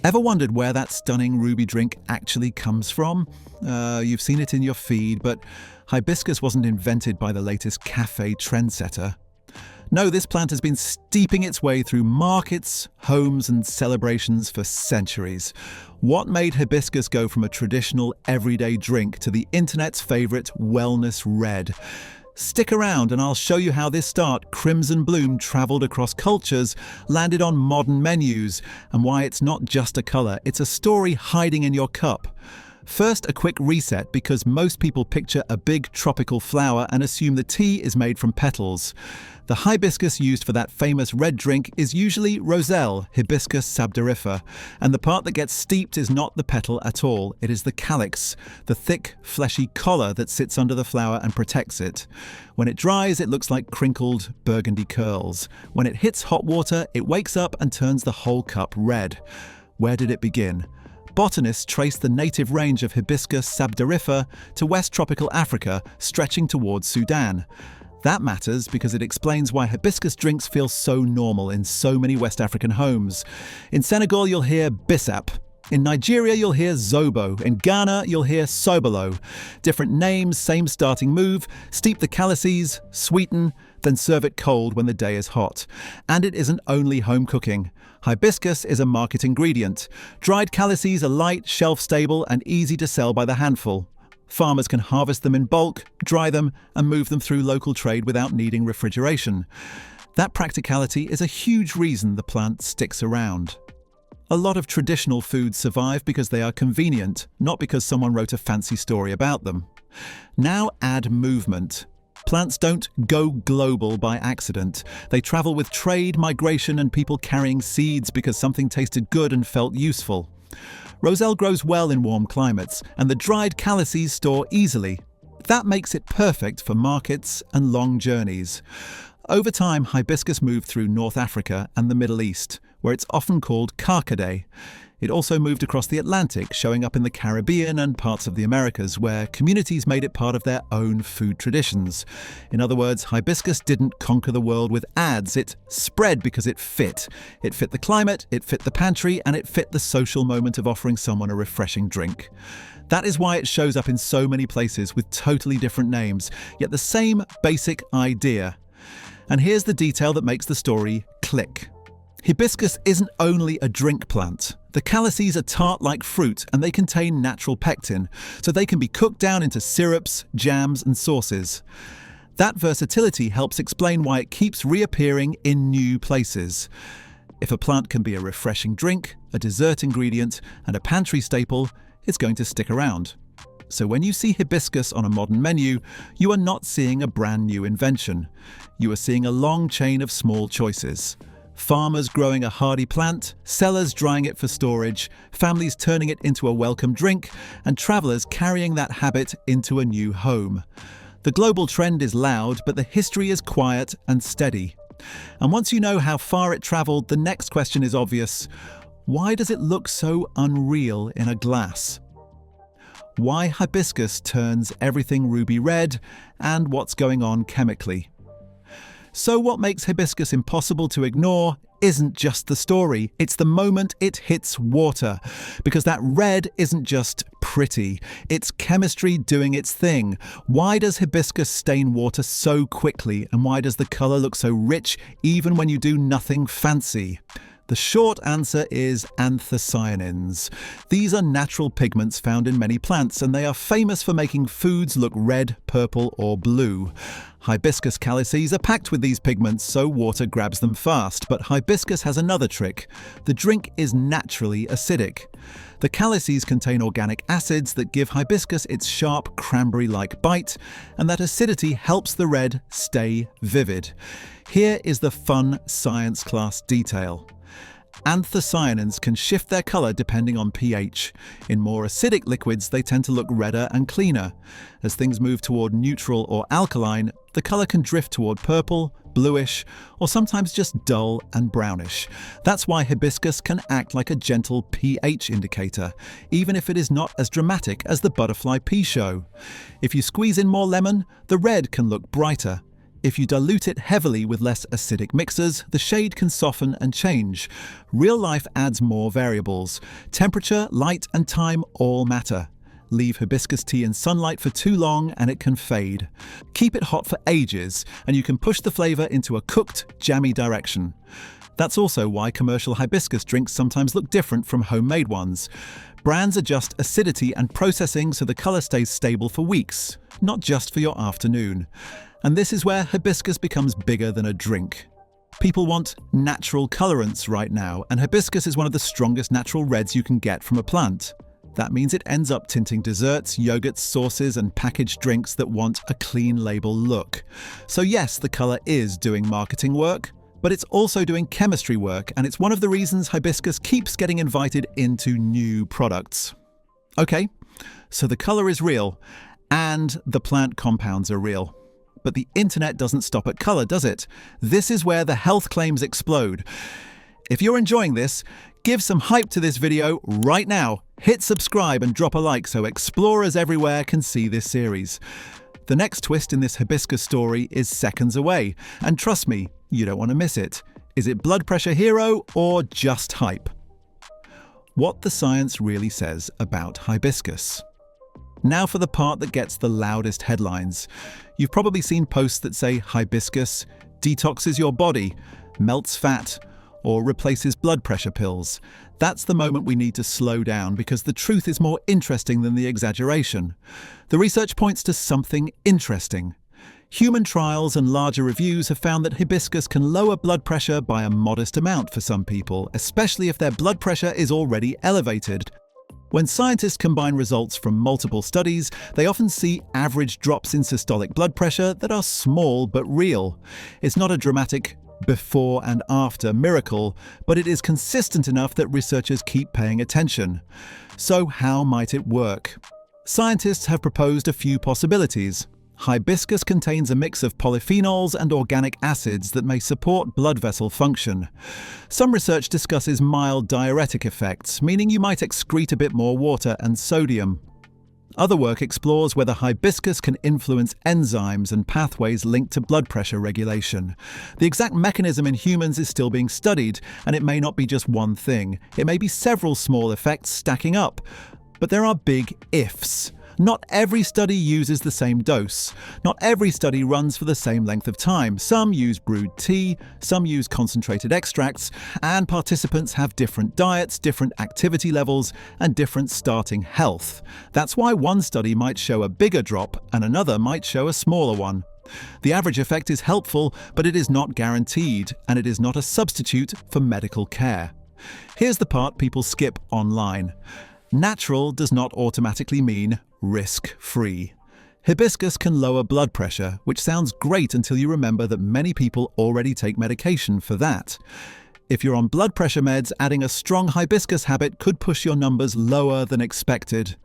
Ever wondered where that stunning ruby drink actually comes from? You've seen it in your feed, but hibiscus wasn't invented by the latest cafe trendsetter. No, this plant has been steeping its way through markets, homes, and celebrations for centuries. What made hibiscus go from a traditional everyday drink to the internet's favourite wellness red? Stick around and I'll show you how this start, crimson bloom, travelled across cultures, landed on modern menus, and why it's not just a colour, it's a story hiding in your cup. First, a quick reset because most people picture a big tropical flower and assume the tea is made from petals. The hibiscus used for that famous red drink is usually roselle, Hibiscus sabdariffa, and the part that gets steeped is not the petal at all, it is the calyx, the thick, fleshy collar that sits under the flower and protects it. When it dries, it looks like crinkled burgundy curls. When it hits hot water, it wakes up and turns the whole cup red. Where did it begin? Botanists trace the native range of Hibiscus sabdariffa to West Tropical Africa, stretching towards Sudan. That matters because it explains why hibiscus drinks feel so normal in so many West African homes. In Senegal, you'll hear bissap. In Nigeria, you'll hear zobo. In Ghana, you'll hear sobolo. Different names, same starting move. Steep the calices, sweeten, then serve it cold when the day is hot. And it isn't only home cooking. Hibiscus is a market ingredient. Dried calices are light, shelf-stable, and easy to sell by the handful. Farmers can harvest them in bulk, dry them, and move them through local trade without needing refrigeration. That practicality is a huge reason the plant sticks around. A lot of traditional foods survive because they are convenient, not because someone wrote a fancy story about them. Now add movement. Plants don't go global by accident. They travel with trade, migration, and people carrying seeds because something tasted good and felt useful. Roselle grows well in warm climates, and the dried calices store easily. That makes it perfect for markets and long journeys. Over time, hibiscus moved through North Africa and the Middle East, where it's often called carcade. It also moved across the Atlantic, showing up in the Caribbean and parts of the Americas, where communities made it part of their own food traditions. In other words, hibiscus didn't conquer the world with ads, it spread because it fit. It fit the climate, it fit the pantry, and it fit the social moment of offering someone a refreshing drink. That is why it shows up in so many places with totally different names, yet the same basic idea. And here's the detail that makes the story click. Hibiscus isn't only a drink plant. The calices are tart like fruit and they contain natural pectin, so they can be cooked down into syrups, jams and sauces. That versatility helps explain why it keeps reappearing in new places. If a plant can be a refreshing drink, a dessert ingredient and a pantry staple, it's going to stick around. So when you see hibiscus on a modern menu, you are not seeing a brand new invention. You are seeing a long chain of small choices. Farmers growing a hardy plant, sellers drying it for storage, families turning it into a welcome drink, and travellers carrying that habit into a new home. The global trend is loud, but the history is quiet and steady. And once you know how far it travelled, the next question is obvious. Why does it look so unreal in a glass? Why hibiscus turns everything ruby red, and what's going on chemically? So what makes hibiscus impossible to ignore isn't just the story, it's the moment it hits water. Because that red isn't just pretty, it's chemistry doing its thing. Why does hibiscus stain water so quickly, and why does the colour look so rich even when you do nothing fancy? The short answer is anthocyanins. These are natural pigments found in many plants, and they are famous for making foods look red, purple, or blue. Hibiscus calices are packed with these pigments, so water grabs them fast, but hibiscus has another trick. The drink is naturally acidic. The calices contain organic acids that give hibiscus its sharp, cranberry-like bite, and that acidity helps the red stay vivid. Here is the fun science class detail. Anthocyanins can shift their colour depending on pH. In more acidic liquids, they tend to look redder and cleaner. As things move toward neutral or alkaline, the colour can drift toward purple, bluish, or sometimes just dull and brownish. That's why hibiscus can act like a gentle pH indicator, even if it is not as dramatic as the butterfly pea show. If you squeeze in more lemon, the red can look brighter. If you dilute it heavily with less acidic mixers, the shade can soften and change. Real life adds more variables. Temperature, light, and time all matter. Leave hibiscus tea in sunlight for too long and it can fade. Keep it hot for ages and you can push the flavor into a cooked, jammy direction. That's also why commercial hibiscus drinks sometimes look different from homemade ones. Brands adjust acidity and processing so the color stays stable for weeks, not just for your afternoon. And this is where hibiscus becomes bigger than a drink. People want natural colorants right now, and hibiscus is one of the strongest natural reds you can get from a plant. That means it ends up tinting desserts, yogurts, sauces, and packaged drinks that want a clean label look. So yes, the color is doing marketing work, but it's also doing chemistry work, and it's one of the reasons hibiscus keeps getting invited into new products. Okay, so the color is real, and the plant compounds are real. But the internet doesn't stop at color, does it? This is where the health claims explode. If you're enjoying this, give some hype to this video right now. Hit subscribe and drop a like so explorers everywhere can see this series. The next twist in this hibiscus story is seconds away, and trust me, you don't want to miss it. Is it blood pressure hero or just hype? What the science really says about hibiscus. Now for the part that gets the loudest headlines. You've probably seen posts that say hibiscus detoxes your body, melts fat, or replaces blood pressure pills. That's the moment we need to slow down because the truth is more interesting than the exaggeration. The research points to something interesting. Human trials and larger reviews have found that hibiscus can lower blood pressure by a modest amount for some people, especially if their blood pressure is already elevated. When scientists combine results from multiple studies, they often see average drops in systolic blood pressure that are small but real. It's not a dramatic before and after miracle, but it is consistent enough that researchers keep paying attention. So how might it work? Scientists have proposed a few possibilities. Hibiscus contains a mix of polyphenols and organic acids that may support blood vessel function. Some research discusses mild diuretic effects, meaning you might excrete a bit more water and sodium. Other work explores whether hibiscus can influence enzymes and pathways linked to blood pressure regulation. The exact mechanism in humans is still being studied, and it may not be just one thing. It may be several small effects stacking up. But there are big ifs. Not every study uses the same dose. Not every study runs for the same length of time. Some use brewed tea, some use concentrated extracts, and participants have different diets, different activity levels, and different starting health. That's why one study might show a bigger drop and another might show a smaller one. The average effect is helpful, but it is not guaranteed, and it is not a substitute for medical care. Here's the part people skip online. Natural does not automatically mean risk-free. Hibiscus can lower blood pressure, which sounds great until you remember that many people already take medication for that. If you're on blood pressure meds, adding a strong hibiscus habit could push your numbers lower than expected.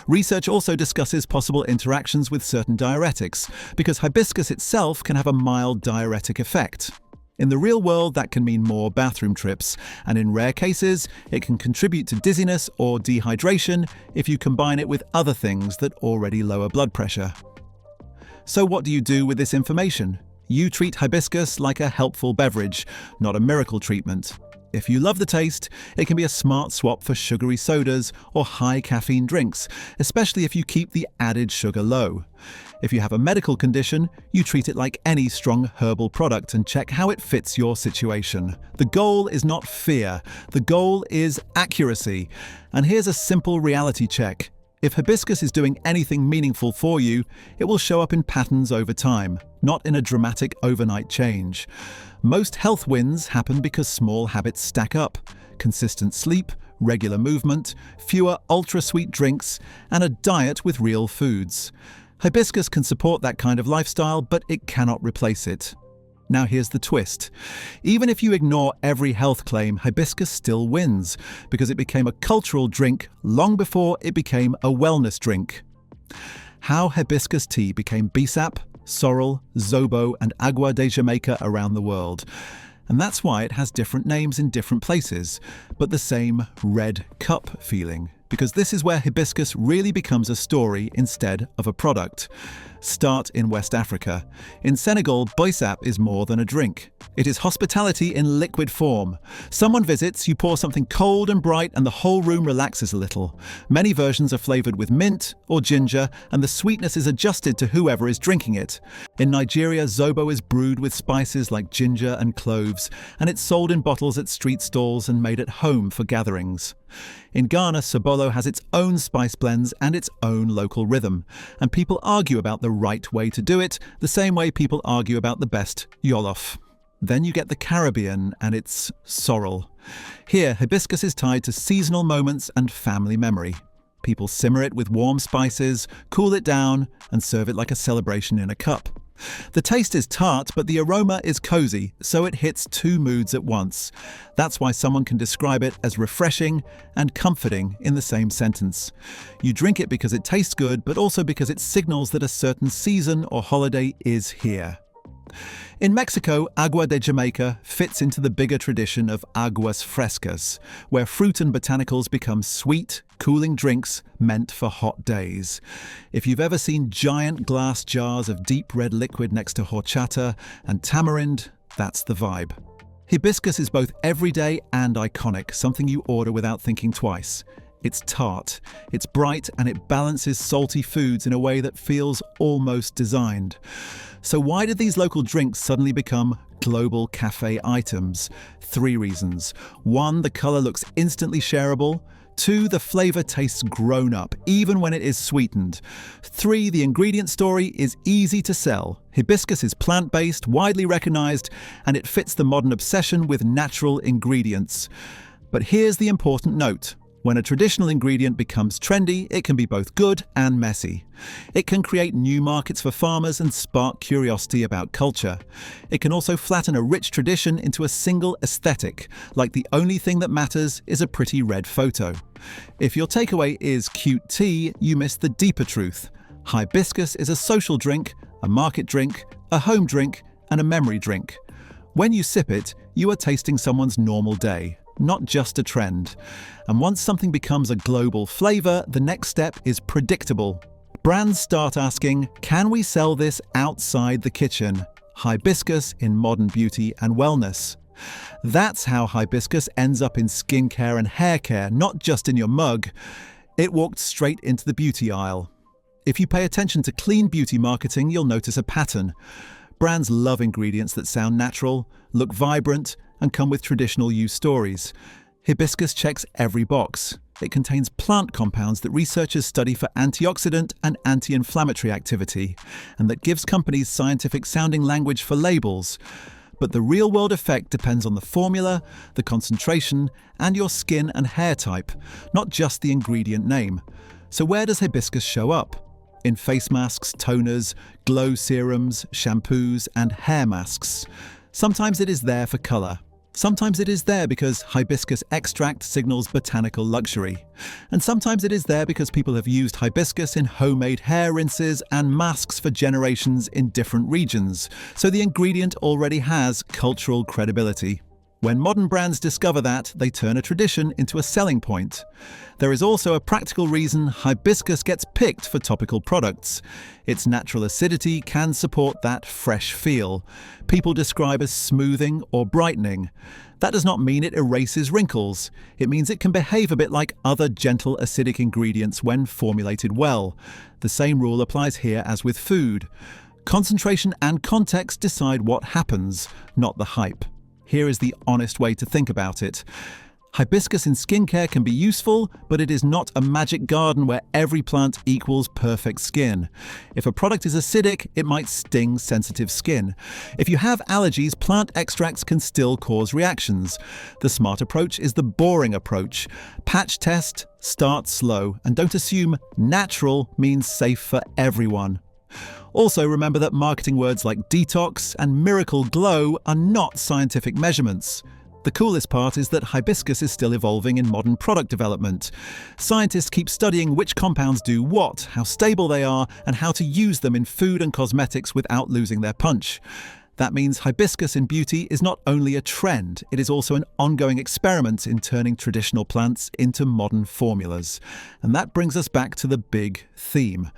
Research also discusses possible interactions with certain diuretics, because hibiscus itself can have a mild diuretic effect. In the real world, that can mean more bathroom trips, and in rare cases, it can contribute to dizziness or dehydration if you combine it with other things that already lower blood pressure. So what do you do with this information? You treat hibiscus like a helpful beverage, not a miracle treatment. If you love the taste, it can be a smart swap for sugary sodas or high caffeine drinks, especially if you keep the added sugar low. If you have a medical condition, you treat it like any strong herbal product and check how it fits your situation. The goal is not fear, the goal is accuracy. And here's a simple reality check. If hibiscus is doing anything meaningful for you, it will show up in patterns over time, not in a dramatic overnight change. Most health wins happen because small habits stack up. Consistent sleep, regular movement, fewer ultra-sweet drinks, and a diet with real foods. Hibiscus can support that kind of lifestyle, but it cannot replace it. Now here's the twist. Even if you ignore every health claim, hibiscus still wins, because it became a cultural drink long before it became a wellness drink. How hibiscus tea became Bisap, Sorrel, Zobo, and Agua de Jamaica around the world. And that's why it has different names in different places, but the same red cup feeling. Because this is where hibiscus really becomes a story instead of a product. start in West Africa. In Senegal, boissap is more than a drink. It is hospitality in liquid form. Someone visits, you pour something cold and bright, and the whole room relaxes a little. Many versions are flavoured with mint or ginger, and the sweetness is adjusted to whoever is drinking it. In Nigeria, zobo is brewed with spices like ginger and cloves, and it's sold in bottles at street stalls and made at home for gatherings. In Ghana, sobolo has its own spice blends and its own local rhythm, and people argue about the right way to do it, the same way people argue about the best jollof. Then you get the Caribbean and its sorrel. Here, hibiscus is tied to seasonal moments and family memory. People simmer it with warm spices, cool it down, and serve it like a celebration in a cup. The taste is tart, but the aroma is cozy, so it hits two moods at once. That's why someone can describe it as refreshing and comforting in the same sentence. You drink it because it tastes good, but also because it signals that a certain season or holiday is here. In Mexico, Agua de Jamaica fits into the bigger tradition of aguas frescas, where fruit and botanicals become sweet, cooling drinks meant for hot days. If you've ever seen giant glass jars of deep red liquid next to horchata and tamarind, that's the vibe. Hibiscus is both everyday and iconic, something you order without thinking twice. It's tart, it's bright, and it balances salty foods in a way that feels almost designed. So why did these local drinks suddenly become global cafe items? 3 reasons. 1, the colour looks instantly shareable. 2, the flavour tastes grown up, even when it is sweetened. 3, the ingredient story is easy to sell. Hibiscus is plant-based, widely recognised, and it fits the modern obsession with natural ingredients. But here's the important note. When a traditional ingredient becomes trendy, it can be both good and messy. It can create new markets for farmers and spark curiosity about culture. It can also flatten a rich tradition into a single aesthetic, like the only thing that matters is a pretty red photo. If your takeaway is cute tea, you miss the deeper truth. Hibiscus is a social drink, a market drink, a home drink, and a memory drink. When you sip it, you are tasting someone's normal day, not just a trend. And once something becomes a global flavour, the next step is predictable. Brands start asking, can we sell this outside the kitchen? Hibiscus in modern beauty and wellness. That's how hibiscus ends up in skincare and hair care, not just in your mug. It walked straight into the beauty aisle. If you pay attention to clean beauty marketing, you'll notice a pattern. Brands love ingredients that sound natural, look vibrant, and come with traditional use stories. Hibiscus checks every box. It contains plant compounds that researchers study for antioxidant and anti-inflammatory activity, and that gives companies scientific-sounding language for labels. But the real-world effect depends on the formula, the concentration, and your skin and hair type, not just the ingredient name. So where does hibiscus show up? In face masks, toners, glow serums, shampoos, and hair masks. Sometimes it is there for colour. Sometimes it is there because hibiscus extract signals botanical luxury. And sometimes it is there because people have used hibiscus in homemade hair rinses and masks for generations in different regions, so the ingredient already has cultural credibility. When modern brands discover that, they turn a tradition into a selling point. There is also a practical reason hibiscus gets picked for topical products. Its natural acidity can support that fresh feel. People describe as smoothing or brightening. That does not mean it erases wrinkles. It means it can behave a bit like other gentle acidic ingredients when formulated well. The same rule applies here as with food. Concentration and context decide what happens, not the hype. Here is the honest way to think about it. Hibiscus in skincare can be useful, but it is not a magic garden where every plant equals perfect skin. If a product is acidic, it might sting sensitive skin. If you have allergies, plant extracts can still cause reactions. The smart approach is the boring approach. Patch test, start slow, and don't assume natural means safe for everyone. Also, remember that marketing words like detox and miracle glow are not scientific measurements. The coolest part is that hibiscus is still evolving in modern product development. Scientists keep studying which compounds do what, how stable they are, and how to use them in food and cosmetics without losing their punch. That means hibiscus in beauty is not only a trend, it is also an ongoing experiment in turning traditional plants into modern formulas. And that brings us back to the big theme.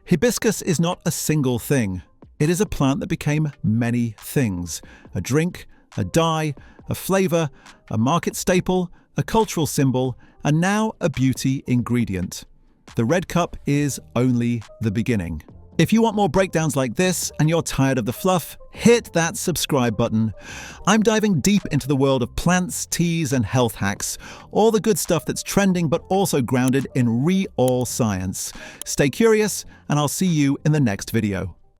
Hibiscus is not a single thing. It is a plant that became many things: a drink, a dye, a flavor, a market staple, a cultural symbol, and now a beauty ingredient. The red cup is only the beginning. If you want more breakdowns like this and you're tired of the fluff, hit that subscribe button. I'm diving deep into the world of plants, teas, and health hacks. All the good stuff that's trending but also grounded in real science. Stay curious, and I'll see you in the next video.